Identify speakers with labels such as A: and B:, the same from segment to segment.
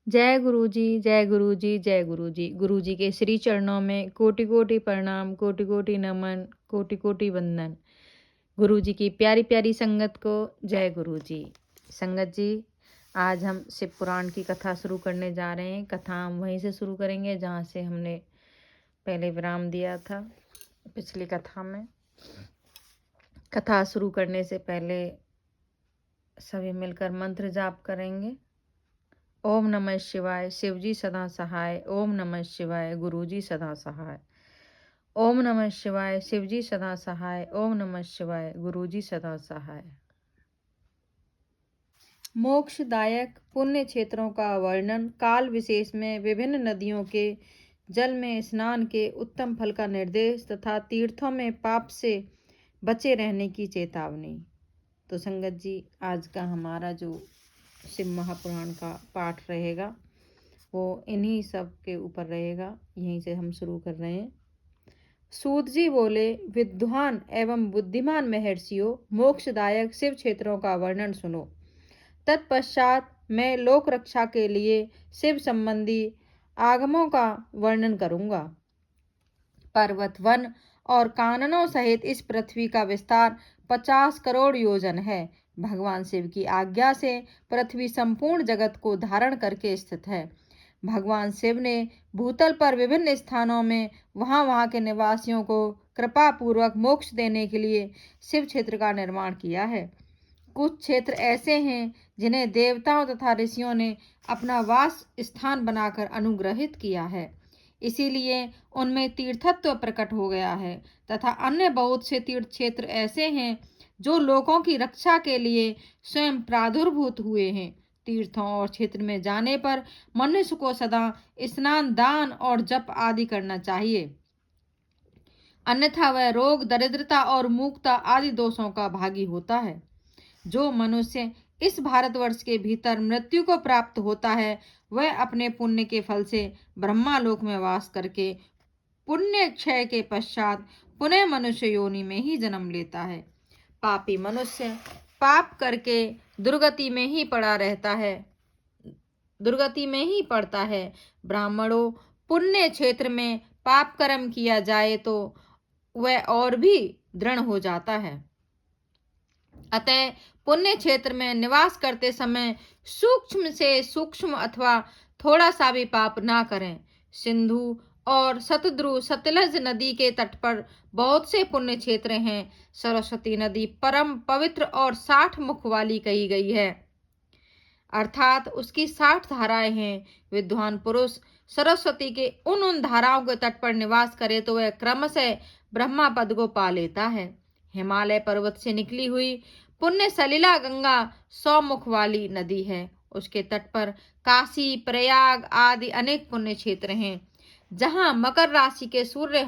A: जय गुरु जी, जय गुरु जी, जय गुरु जी। गुरु जी के श्री चरणों में कोटि-कोटि प्रणाम, कोटि-कोटि नमन, कोटि-कोटि वंदन। गुरु जी की प्यारी-प्यारी संगत को जय गुरु जी। संगत जी, आज हम शिव पुराण की कथा शुरू करने जा रहे हैं। कथा हम वहीं से शुरू करेंगे जहाँ से हमने पहले विराम दिया था पिछली कथा में। कथा शुरू करने से पहले सभी मिलकर मंत्र जाप करेंगे। ओम नमः शिवाय, शिवजी सदा सहाय। ओम नमः शिवाय, गुरुजी सदा सहाय। ओम नमः शिवाय, शिवजी सदा सहाय। ओम नमः शिवाय, गुरुजी सदा सहाय। मोक्षदायक पुण्य क्षेत्रों का वर्णन, काल विशेष में विभिन्न नदियों के जल में स्नान के उत्तम फल का निर्देश तथा तीर्थों में पाप से बचे रहने की चेतावनी। तो संगत जी, आज का हमारा जो शिव महापुराण का पाठ रहेगा वो इन्हीं सब के ऊपर रहेगा। यहीं से हम शुरू कर रहे हैं। सूत जी बोले, विद्वान एवं बुद्धिमान महर्षियों, मोक्षदायक शिव क्षेत्रों का वर्णन सुनो। तत्पश्चात मैं लोक रक्षा के लिए शिव संबंधी आगमों का वर्णन करूंगा। पर्वत, वन और काननों सहित इस पृथ्वी का विस्तार 50 करोड़ योजन है। भगवान शिव की आज्ञा से पृथ्वी संपूर्ण जगत को धारण करके स्थित है। भगवान शिव ने भूतल पर विभिन्न स्थानों में वहां के निवासियों को कृपा पूर्वक मोक्ष देने के लिए शिव क्षेत्र का निर्माण किया है। कुछ क्षेत्र ऐसे हैं जिन्हें देवताओं तथा ऋषियों ने अपना वास स्थान बनाकर अनुग्रहित किया है, इसीलिए उनमें तीर्थत्व प्रकट हो गया है। तथा अन्य बहुत से तीर्थ क्षेत्र ऐसे हैं जो लोगों की रक्षा के लिए स्वयं प्रादुर्भूत हुए हैं। तीर्थों और क्षेत्र में जाने पर मनुष्य को सदा स्नान, दान और जप आदि करना चाहिए, अन्यथा वह रोग, दरिद्रता और मूकता आदि दोषों का भागी होता है। जो मनुष्य इस भारतवर्ष के भीतर मृत्यु को प्राप्त होता है, वह अपने पुण्य के फल से ब्रह्मालोक में वास करके पुण्य क्षय के पश्चात पुनः मनुष्य योनि में ही जन्म लेता है। पापी मनुष्य पाप करके दुर्गति में ही पड़ता है। ब्राह्मणों, पुण्य क्षेत्र में पाप कर्म किया जाए तो वह और भी दृढ़ हो जाता है। अतः पुण्य क्षेत्र में निवास करते समय सूक्ष्म से सूक्ष्म अथवा थोड़ा सा भी पाप ना करें। सिंधु और सतद्रु, सतलज नदी के तट पर बहुत से पुण्य क्षेत्र हैं। सरस्वती नदी परम पवित्र और 60 मुख वाली कही गई है, अर्थात उसकी 60 धाराएं हैं। विद्वान पुरुष सरस्वती के उन धाराओं के तट पर निवास करे तो वह क्रमशः ब्रह्मा पद को पा लेता है। हिमालय पर्वत से निकली हुई पुण्य सलिला गंगा 100 मुख वाली नदी है। उसके तट पर काशी, प्रयाग आदि अनेक पुण्य क्षेत्र हैं, जहां मकर राशि के सूर्य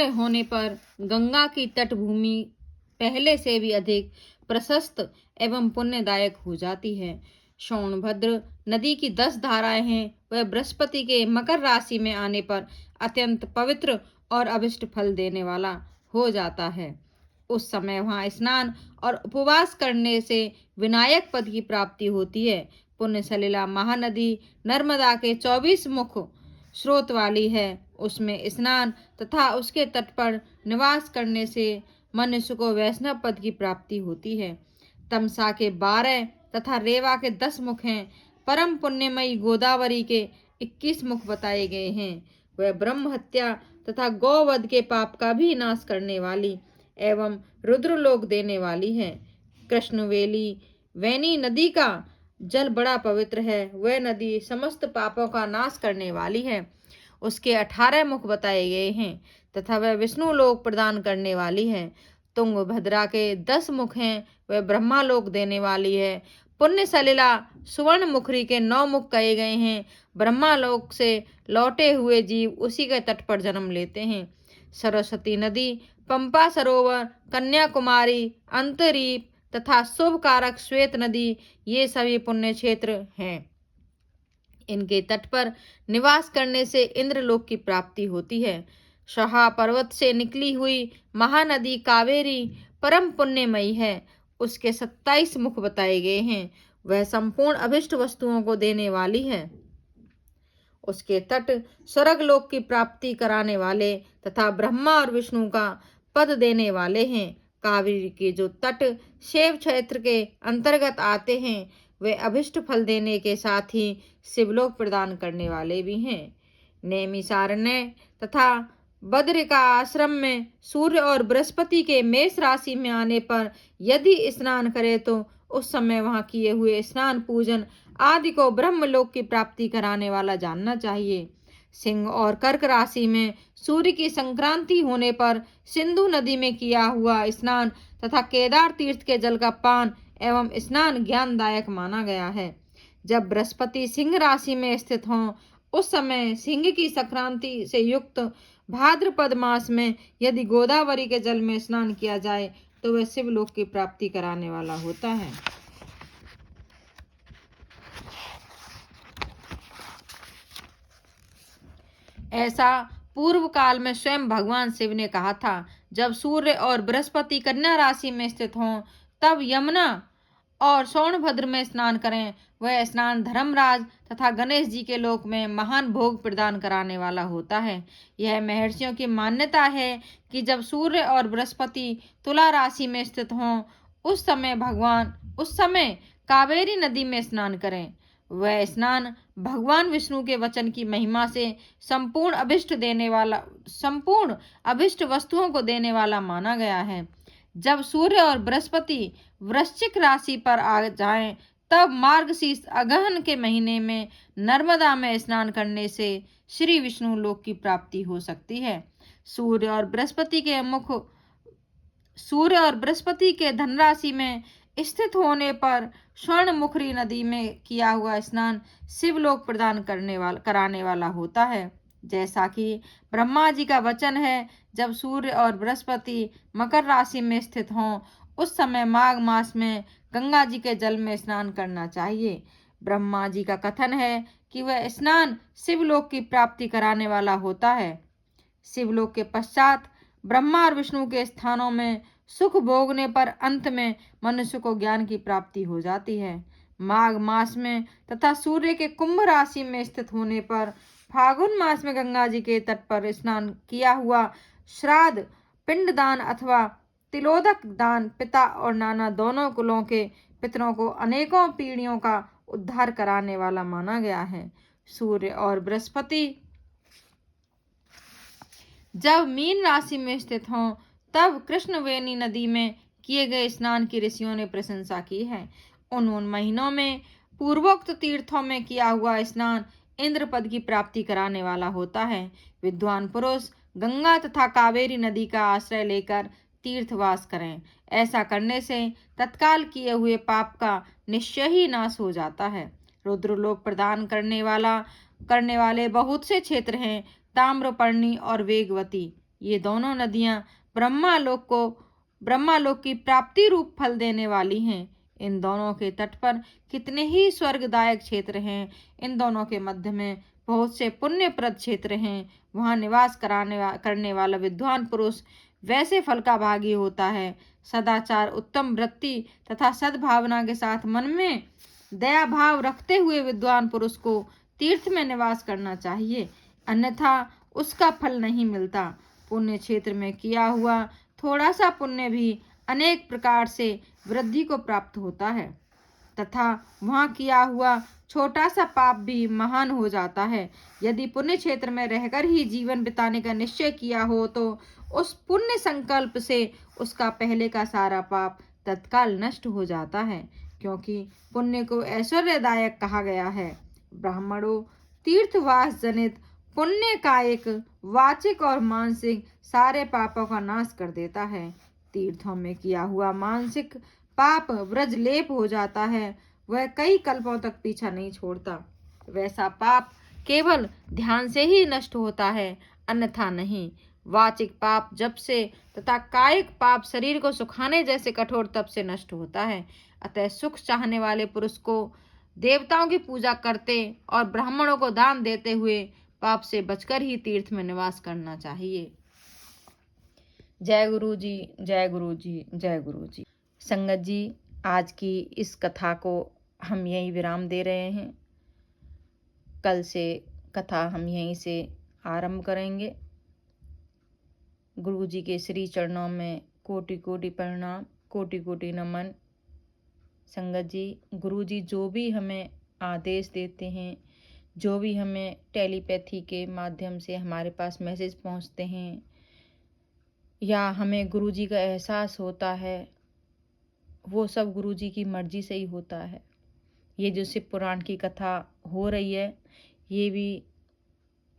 A: होने पर गंगा की तटभूमि पहले से भी अधिक प्रशस्त एवं पुण्यदायक हो जाती है। सोनभद्र नदी की 10 धाराएं हैं। वह बृहस्पति के मकर राशि में आने पर अत्यंत पवित्र और अभिष्ट फल देने वाला हो जाता है। उस समय वहां स्नान और उपवास करने से विनायक पद की प्राप्ति होती है। पुण्य सलिला महानदी नर्मदा के 24 मुख स्रोत वाली है। उसमें स्नान तथा उसके तट पर निवास करने से मनुष्य को वैष्णव पद की प्राप्ति होती है। तमसा के 12 तथा रेवा के 10 मुख हैं। परम पुण्यमयी गोदावरी के 21 मुख बताए गए हैं। वह ब्रह्म हत्या तथा गौवध के पाप का भी नाश करने वाली एवं रुद्रलोक देने वाली है। कृष्णवेली वैनी नदी का जल बड़ा पवित्र है। वह नदी समस्त पापों का नाश करने वाली है। उसके 18 मुख बताए गए हैं तथा वह विष्णु लोक प्रदान करने वाली है। तुंगभद्रा के 10 मुख हैं। वह ब्रह्मालोक देने वाली है। पुण्य सलिला सुवर्ण मुखरी के 9 मुख कहे गए हैं। ब्रह्मालोक से लौटे हुए जीव उसी के तट पर जन्म लेते हैं। सरस्वती नदी, पंपा सरोवर, कन्याकुमारी, अंतरीप तथा शुभ कारक श्वेत नदी, ये सभी पुण्य क्षेत्र हैं। इनके तट पर निवास करने से इंद्रलोक की प्राप्ति होती है। शहा पर्वत से निकली हुई महानदी कावेरी परम पुण्यमयी है। उसके 27 मुख बताए गए हैं। वह संपूर्ण अभिष्ट वस्तुओं को देने वाली है। उसके तट स्वर्ग लोक की प्राप्ति कराने वाले तथा ब्रह्मा और विष्णु का पद देने वाले हैं। कावेरी के जो तट शैव क्षेत्र के अंतर्गत आते हैं वे अभिष्ट फल देने के साथ ही शिवलोक प्रदान करने वाले भी हैं। नैमिषारण्य तथा बद्रिका आश्रम में सूर्य और बृहस्पति के मेष राशि में आने पर यदि स्नान करे तो उस समय वहां किए हुए स्नान पूजन आदि को ब्रह्मलोक की प्राप्ति कराने वाला जानना चाहिए। सिंह और कर्क राशि में सूर्य की संक्रांति होने पर सिंधु नदी में किया हुआ स्नान तथा केदार तीर्थ के जल का पान एवं स्नान ज्ञानदायक माना गया है। जब बृहस्पति सिंह राशि में स्थित हों उस समय सिंह की संक्रांति से युक्त भाद्रपद मास में यदि गोदावरी के जल में स्नान किया जाए तो वह शिवलोक की प्राप्ति कराने वाला होता है। ऐसा पूर्व काल में स्वयं भगवान शिव ने कहा था। जब सूर्य और बृहस्पति कन्या राशि में स्थित हों तब यमुना और सोनभद्र में स्नान करें। वह स्नान धर्मराज तथा गणेश जी के लोक में महान भोग प्रदान कराने वाला होता है। यह महर्षियों की मान्यता है कि जब सूर्य और बृहस्पति तुला राशि में स्थित हों उस समय कावेरी नदी में स्नान करें। वह स्नान भगवान विष्णु के वचन की महिमा से संपूर्ण अभिष्ट वस्तुओं को देने वाला माना गया है। जब सूर्य और बृहस्पति वृश्चिक राशि पर आ जाएं तब मार्गशीर्ष अगहन के महीने में नर्मदा में स्नान करने से श्री विष्णु लोक की प्राप्ति हो सकती है। सूर्य और बृहस्पति के धनराशि में स्थित होने पर स्वर्णमुखी नदी में किया हुआ स्नान शिवलोक प्रदान कराने वाला होता है। जैसा कि ब्रह्मा जी का वचन है, जब सूर्य और बृहस्पति मकर राशि में स्थित हों उस समय माघ मास में गंगा जी के जल में स्नान करना चाहिए। ब्रह्मा जी का कथन है कि वह स्नान शिवलोक की प्राप्ति कराने वाला होता है। शिवलोक के पश्चात ब्रह्मा और विष्णु के स्थानों में सुख भोगने पर अंत में मनुष्य को ज्ञान की प्राप्ति हो जाती है। माघ मास में तथा सूर्य के कुंभ राशि में स्थित होने पर फागुन मास में गंगा जी के तट पर स्नान किया हुआ श्राद्ध पिंडदान अथवा तिलोदक दान पिता और नाना दोनों कुलों के पितरों को अनेकों पीढ़ियों का उद्धार कराने वाला माना गया है। सूर्य और बृहस्पति जब मीन राशि में स्थित हों तब कृष्णवेणी नदी में किए गए स्नान की ऋषियों ने प्रशंसा की है। उन महीनों में पूर्वोक्त तीर्थों में किया हुआ स्नान इंद्र पद की प्राप्ति कराने वाला होता है। विद्वान पुरुष गंगा तथा कावेरी नदी का आश्रय लेकर तीर्थवास करें। ऐसा करने से तत्काल किए हुए पाप का निश्चय ही नाश हो जाता है। रुद्रलोक प्रदान करने वाले बहुत से क्षेत्र हैं। ताम्रपर्णी और वेगवती ये दोनों नदियां ब्रह्मालोक की प्राप्ति रूप फल देने वाली हैं। इन दोनों के तट पर कितने ही स्वर्गदायक क्षेत्र हैं। इन दोनों के मध्य में बहुत से पुण्यप्रद क्षेत्र हैं। वहां निवास करने वाला विद्वान पुरुष वैसे फल का भागी होता है। सदाचार उत्तम वृत्ति तथा सद्भावना के साथ मन में दया भाव रखते हुए विद्वान पुरुष को तीर्थ में निवास करना चाहिए, अन्यथा उसका फल नहीं मिलता। पुण्य क्षेत्र में किया हुआ थोड़ा सा पुण्य भी अनेक प्रकार से वृद्धि को प्राप्त होता है तथा वहाँ किया हुआ छोटा सा पाप भी महान हो जाता है। यदि पुण्य क्षेत्र में रहकर ही जीवन बिताने का निश्चय किया हो तो उस पुण्य संकल्प से उसका पहले का सारा पाप तत्काल नष्ट हो जाता है, क्योंकि पुण्य को ऐश्वर्यदायक कहा गया है। ब्राह्मणों तीर्थवास जनित पुण्य कायिक वाचिक और मानसिक सारे पापों का नाश कर देता है। तीर्थों में किया हुआ मानसिक पाप व्रजलेप हो जाता है, वह कई कल्पों तक पीछा नहीं छोड़ता। वैसा पाप केवल ध्यान से ही नष्ट होता है, अन्यथा नहीं। वाचिक पाप जप से तथा कायिक पाप शरीर को सुखाने जैसे कठोर तप से नष्ट होता है। अतः सुख चाहने वाले पुरुष को देवताओं की पूजा करते और ब्राह्मणों को दान देते हुए पाप से बचकर ही तीर्थ में निवास करना चाहिए। जय गुरु जी, जय गुरु जी, जय गुरु जी। संगत जी, आज की इस कथा को हम यहीं विराम दे रहे हैं। कल से कथा हम यहीं से आरंभ करेंगे। गुरु जी के श्री चरणों में कोटि कोटि प्रणाम, कोटि कोटि नमन। संगत जी, गुरु जी जो भी हमें आदेश देते हैं, जो भी हमें टेलीपैथी के माध्यम से हमारे पास मैसेज पहुंचते हैं, या हमें गुरु जी का एहसास होता है, वो सब गुरु जी की मर्जी से ही होता है। ये जो शिव पुराण की कथा हो रही है, ये भी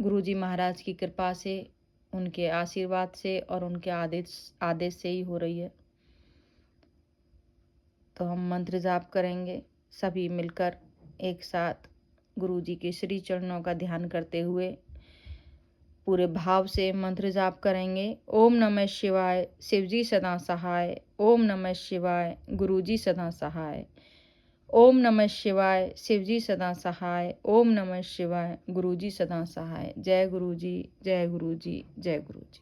A: गुरु जी महाराज की कृपा से, उनके आशीर्वाद से और उनके आदेश से ही हो रही है। तो हम मंत्र जाप करेंगे सभी मिलकर एक साथ, गुरु जी के श्री चरणों का ध्यान करते हुए पूरे भाव से मंत्र जाप करेंगे। ओम नमः शिवाय, शिवजी सदा सहाय। ओम नमः शिवाय, गुरुजी सदा सहाय। ओम नमः शिवाय, शिवजी सदा सहाय। ओम नमः शिवाय, गुरुजी सदा सहाय। जय गुरु जी, जय गुरु जी, जय गुरु जी।